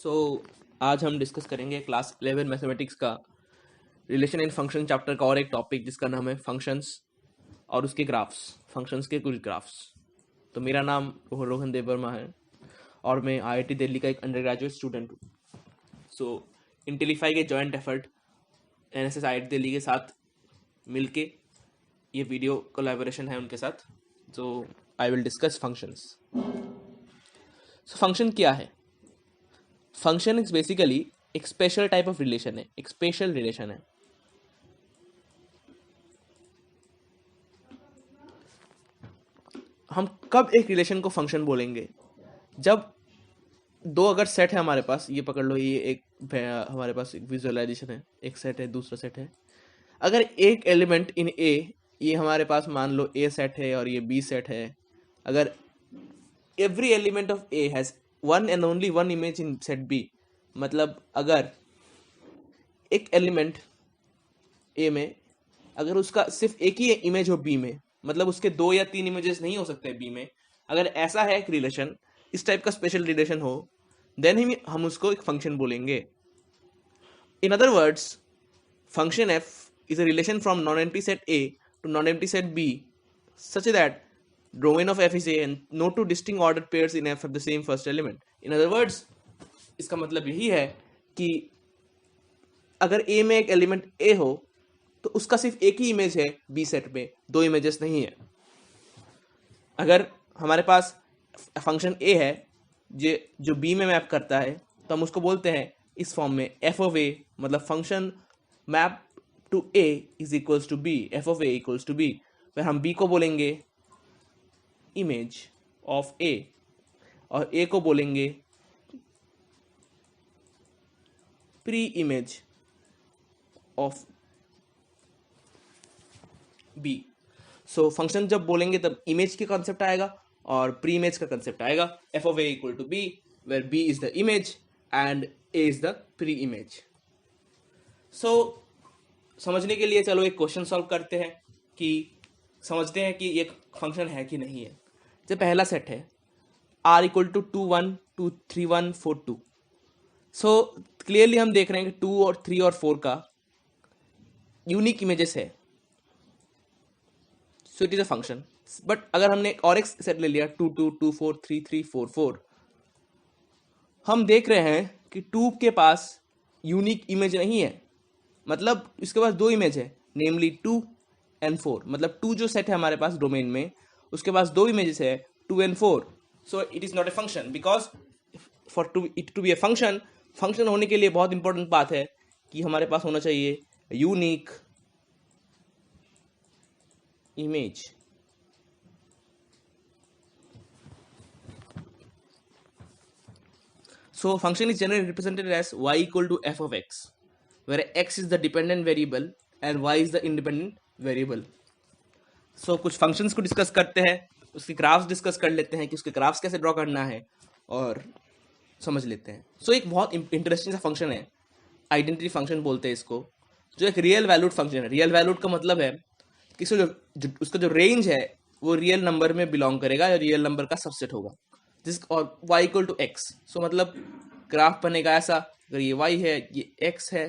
सो आज हम डिस्कस करेंगे क्लास 11 मैथमेटिक्स का रिलेशन इन फंक्शन चैप्टर का और एक टॉपिक जिसका नाम है फंक्शंस और उसके ग्राफ्स, फंक्शंस के कुछ ग्राफ्स। तो मेरा नाम रोहन देव वर्मा है और मैं आईआईटी दिल्ली का एक अंडर ग्रेजुएट स्टूडेंट हूँ। सो इंटेलीफाई के joint effort NSS IIT Delhi के साथ मिलके ये वीडियो कोलैबोरेशन है उनके साथ। So I will discuss functions. So function क्या है? फंक्शन इज बेसिकली एक स्पेशल टाइप ऑफ रिलेशन है, एक स्पेशल रिलेशन है। हम कब एक रिलेशन को फंक्शन बोलेंगे? जब दो अगर सेट है हमारे पास, ये पकड़ लो, ये एक हमारे पास एक विजुअलाइजेशन है, एक सेट है, दूसरा सेट है। अगर एक एलिमेंट इन ए, ये हमारे पास मान लो ए सेट है और ये बी सेट है। अगर every element of A has one and only one image in set B, मतलब अगर एक एलिमेंट ए में अगर उसका सिर्फ एक ही इमेज हो बी में, मतलब उसके दो या तीन इमेजेस नहीं हो सकते बी में, अगर ऐसा है एक रिलेशन, इस टाइप का स्पेशल रिलेशन हो, देन हम उसको एक फंक्शन बोलेंगे। In other words, function F is a relation from non-empty set A to non-empty set B such that domain of F is A and no two distinct ordered pairs in F have the same first element. In other words, इसका मतलब यही है कि अगर A में एक element A हो तो उसका सिर्फ एक ही इमेज है B सेट में, दो इमेजेस नहीं है। अगर हमारे पास फंक्शन A है जो B में मैप करता है तो हम उसको बोलते हैं इस फॉर्म में f of A, मतलब function map to A is equals to B, f of A equals to B। फिर हम B को बोलेंगे इमेज ऑफ A और A को बोलेंगे pre image of B। So function जब बोलेंगे तब इमेज के कॉन्सेप्ट आएगा और प्री इमेज का कंसेप्ट आएगा। f of A equal to B where B is the image and A is the pre image. So समझने के लिए चलो एक क्वेश्चन सॉल्व करते हैं कि समझते हैं कि ये फंक्शन है कि नहीं है। जो पहला सेट है r equal to 2 1 2 3 1 4 2। So clearly हम देख रहे हैं कि 2 और 3 और 4 का यूनिक इमेजेस है, सो it is a function. But अगर हमने और एक सेट ले लिया 2 2 2 4 3 3 4 4, हम देख रहे हैं कि 2 के पास यूनिक इमेज नहीं है, मतलब इसके पास दो इमेज है, नेमली 2 एंड 4। मतलब 2 जो सेट है हमारे पास डोमेन में, उसके पास दो इमेजेस है 2 and 4। So it is not a function because for it to be a function, function होने के लिए बहुत इंपॉर्टेंट बात है कि हमारे पास होना चाहिए unique image. So function is generally represented as y equal to f of x, where x is the dependent variable and y is the independent variable. So कुछ functions को डिस्कस करते हैं, उसके ग्राफ्स डिस्कस कर लेते हैं कि उसके ग्राफ्स कैसे ड्रॉ करना है और समझ लेते हैं। So एक बहुत इंटरेस्टिंग सा फंक्शन है, आइडेंटिटी फंक्शन बोलते हैं इसको, जो एक रियल वैल्यूड फंक्शन है। रियल वैल्यूड का मतलब है कि उसका जो रेंज है वो रियल नंबर में बिलोंग करेगा या रियल नंबर का सबसेट होगा, जिस और y इक्वल टू एक्स। सो मतलब ग्राफ बनेगा ऐसा, अगर ये y है ये x है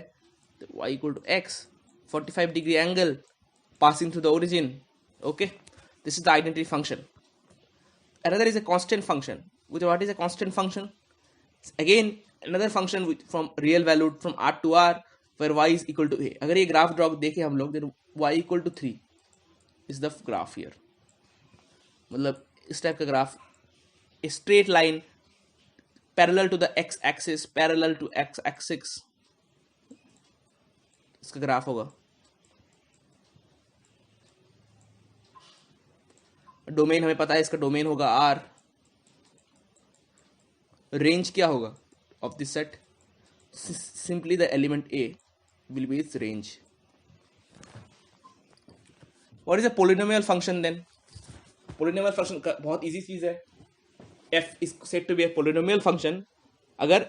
तो y equal to x, 45 degree angle passing through the origin. Okay, this is the identity function. Another is a constant function. What is a constant function? Again another function from real valued from r to r where y is equal to a. अगर ये graph draw देखें हम लोग, then y equal to 3 is the graph here. मतलब इस type का graph, a straight line parallel to the x axis, parallel to x axis, इसका graph होगा। डोमेन हमें पता है, इसका डोमेन होगा R। रेंज क्या होगा of this set? Simply the element A will be its range. What is a polynomial function then? Polynomial function का बहुत इजी चीज है। f is said to be a polynomial function अगर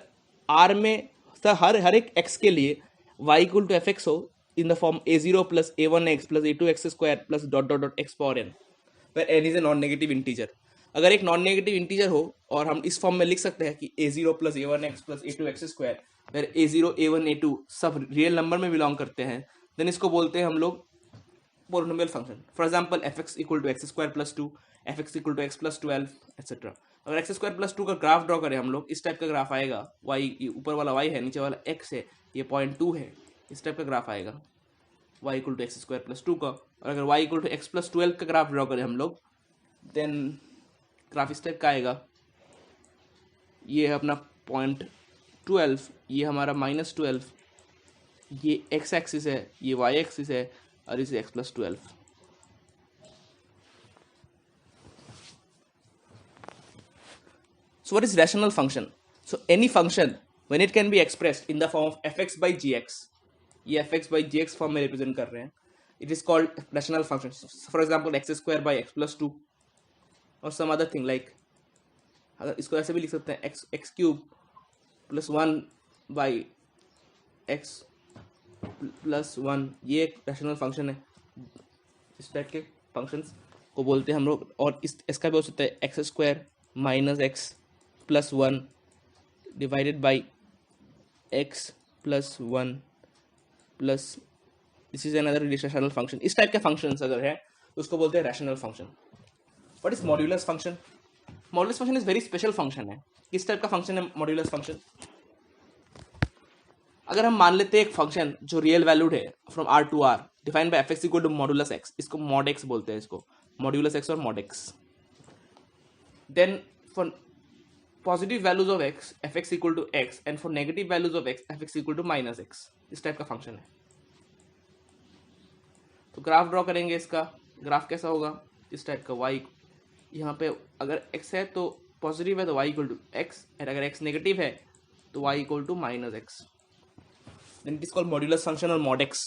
R में हर एक x के लिए y equal to fx हो in the form a0 plus a1x plus a2x square plus dot dot dot x power n, where n is a non-negative integer. अगर एक non negative integer हो और हम इस फॉर्म में लिख सकते हैं कि a0 plus a1x plus a2x square, where a0 a1 a2 सब रियल नंबर में बिलोंग करते हैं, देन इसको बोलते हैं हम लोग polynomial function. For example fx equal to x square plus 2, fx equal to x plus 12 etcetera. अगर एक्स स्क्वायर प्लस 2 का ग्राफ ड्रॉ करें हम लोग, इस टाइप का ग्राफ आएगा. y ऊपर वाला y है, नीचे वाला x है, ये 0.2 है, इस टाइप का ग्राफ आएगा y equal to x square plus 2 का. और अगर y equal to x plus 12 का ग्राफ ड्रॉ करें हम लोग, देन ग्राफ इस टाइप का आएगा. ये है अपना 0.12, ये हमारा -12, ये x एक्सिस है, ये y एक्सिस है, और इसे x plus 12. So what is rational function? So any function when it can be expressed in the form of fx by gx, ये fx by gx फॉर्म में रिप्रेजेंट कर रहे हैं, it is called rational function. For example x square by x plus 2 or some other thing like, अगर इसको ऐसे भी लिख सकते हैं x cube plus 1 by x plus 1, ये एक रैशनल फंक्शन है. इस टाइप के फंक्शंस को बोलते हैं हम लोग. और इसका भी हो सकता है x square minus x plus 1 divided by x plus 1 plus, this is another rational function. इस टाइप के फंक्शंस अगर है तो उसको बोलते हैं rational function. What is modulus function? Modulus function is very special function है. किस टाइप का फंक्शन है मॉड्यूलस फंक्शन? अगर हम मान लेते हैं एक फंक्शन जो रियल वैल्यूड है from R to R, defined by fx equal to modulus x, इसको मॉड x बोलते हैं, इसको मॉड्यूलस x और mod x. Then for positive values of x fx equal to x, and for negative values of x fx equal to minus x. इस type का function है. तो graph draw करेंगे. इसका ग्राफ कैसा होगा? इस टाइप का. y यहाँ पे अगर x है तो पॉजिटिव है तो y equal to x, and अगर x नेगेटिव है तो y equal to minus x. Then it is called modulus function और मॉड x.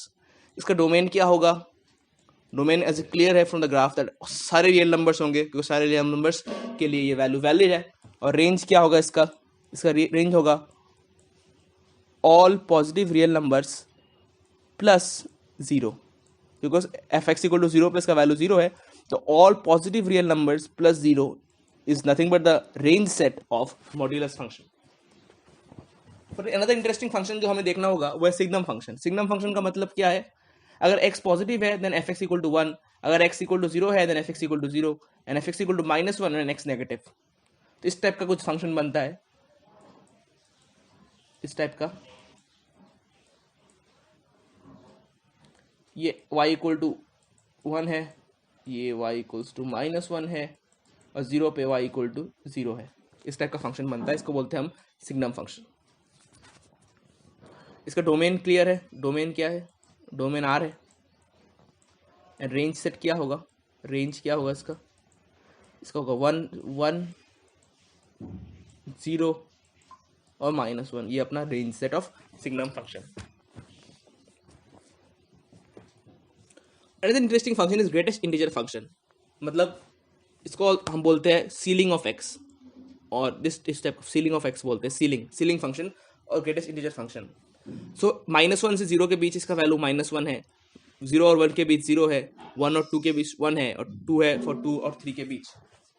इसका डोमेन क्या होगा? डोमेन एज ए क्लियर है फ्रॉम द ग्राफ दैट सारे रियल नंबर्स होंगे, क्योंकि सारे रियल नंबर्स के लिए ये वैल्यू वैलिड है. और रेंज क्या होगा इसका? इसका रेंज होगा all positive real numbers plus 0, because fx equal to 0 पे इसका वैल्यू 0 है, तो all positive real numbers plus 0 is nothing but the range set of modulus function. Another interesting function जो हमें देखना होगा वो है सिग्नम फंक्शन. सिग्नम फंक्शन का मतलब क्या है? अगर x पॉजिटिव है देन fx इक्वल टू 1, अगर x इक्वल टू 0 है then fx equal to 0, and fx equal to -1 and x negative. तो इस टाइप का कुछ फंक्शन बनता है, इस टाइप का. ये y इक्वल टू 1 है, ये y इक्वल्स टू -1 है, और 0 पे y इक्वल टू 0 है. इस टाइप का फंक्शन बनता है, इसको बोलते हैं हम सिग्नम फंक्शन. इसका डोमेन क्लियर है. डोमेन क्या है? डोमेन R है. एंड रेंज सेट क्या होगा? रेंज क्या होगा इसका? इसका होगा 1 0 और -1. ये अपना range set of signum function. Another interesting function is greatest integer function. मतलब इसको हम बोलते हैं सीलिंग ऑफ एक्स, और this type ceiling of x बोलते हैं सीलिंग फंक्शन और ग्रेटेस्ट इंटीजर फंक्शन. सो -1 से 0 के बीच इसका वैल्यू -1 है, 0 और 1 के बीच 0 है, 1 और 2 के बीच 1 है, और 2 है फॉर 2 और 3 के बीच.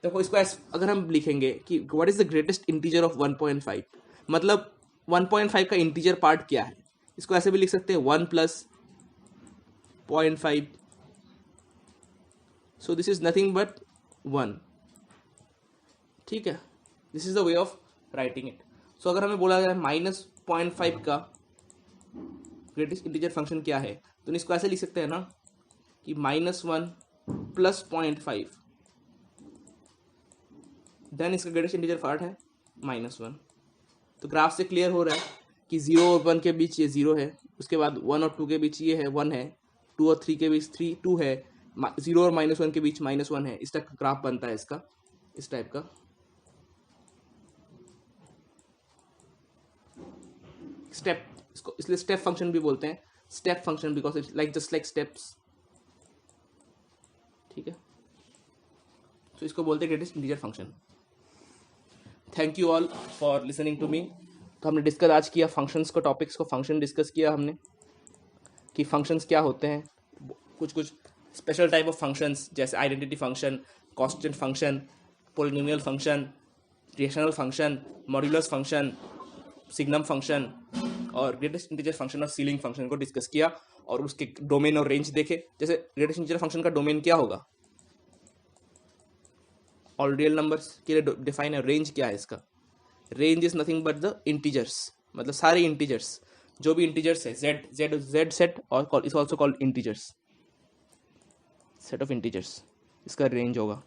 देखो इसको अगर हम लिखेंगे कि what is the greatest integer of 1.5, मतलब 1.5 का इंटीजर पार्ट क्या है, इसको ऐसे भी लिख सकते हैं 1 plus 0.5. So this is nothing but 1. ठीक है, this is the way of writing it. So अगर हमें बोला जाए -0.5 का ग्रेटेस्ट इंटीजर फंक्शन क्या है, तो इसको ऐसे लिख सकते हैं ना कि -1 प्लस 0.5, देन इसका ग्रेटेस्ट इंटीजर पार्ट है -1. तो ग्राफ से क्लियर हो रहा है कि 0 और 1 के बीच ये 0 है, उसके बाद 1 और 2 के बीच ये है 1 है, 2 और 3 के बीच 2 है, 0 और -1 के बीच -1 है. इस टाइप का ग्राफ बनता है इसका, इस टाइप का. स्टेप, इसको इसलिए स्टेप फंक्शन भी बोलते हैं, step function, because it's like just like steps. ठीक है, तो इसको बोलते हैं greatest integer function. Thank you all for listening to me. तो हमने डिस्कस आज किया फंक्शंस को, टॉपिक्स को फंक्शन डिस्कस किया हमने कि फंक्शंस क्या होते हैं, कुछ स्पेशल टाइप ऑफ फंक्शंस जैसे identity function, constant function, polynomial function, rational function, modulus function, signum function और ग्रेटेस्ट इंटीजर फंक्शन और सीलिंग फंक्शन को डिस्कस किया और उसके डोमेन और रेंज देखे। जैसे ग्रेटेस्ट इंटीजर फंक्शन का डोमेन क्या होगा, ऑल रियल नंबर्स के लिए डिफाइन है। रेंज क्या है इसका, range is nothing but the integers, मतलब सारे इंटीजर्स, जो भी इंटीजर्स है, जेड सेट और is also called integers, set of integers, इसका रेंज होगा।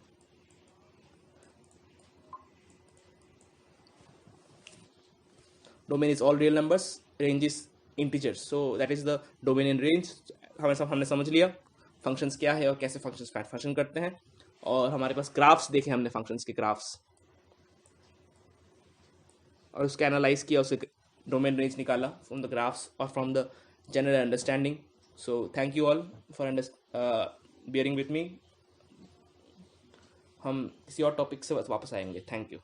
Domain is all real numbers, range is integers, so that is the domain in range. हमने समझ लिया फंक्शंस क्या है और कैसे फंक्शंस फंक्शन करते हैं, और हमारे पास ग्राफ्स देखे हमने, फंक्शंस के ग्राफ्स, और उसका एनालाइज किया, उससे डोमेन रेंज निकाला फ्रॉम द ग्राफ्स और from the general understanding. So thank you all for bearing with me. हम किसी और टॉपिक से वापस आएंगे। Thank you.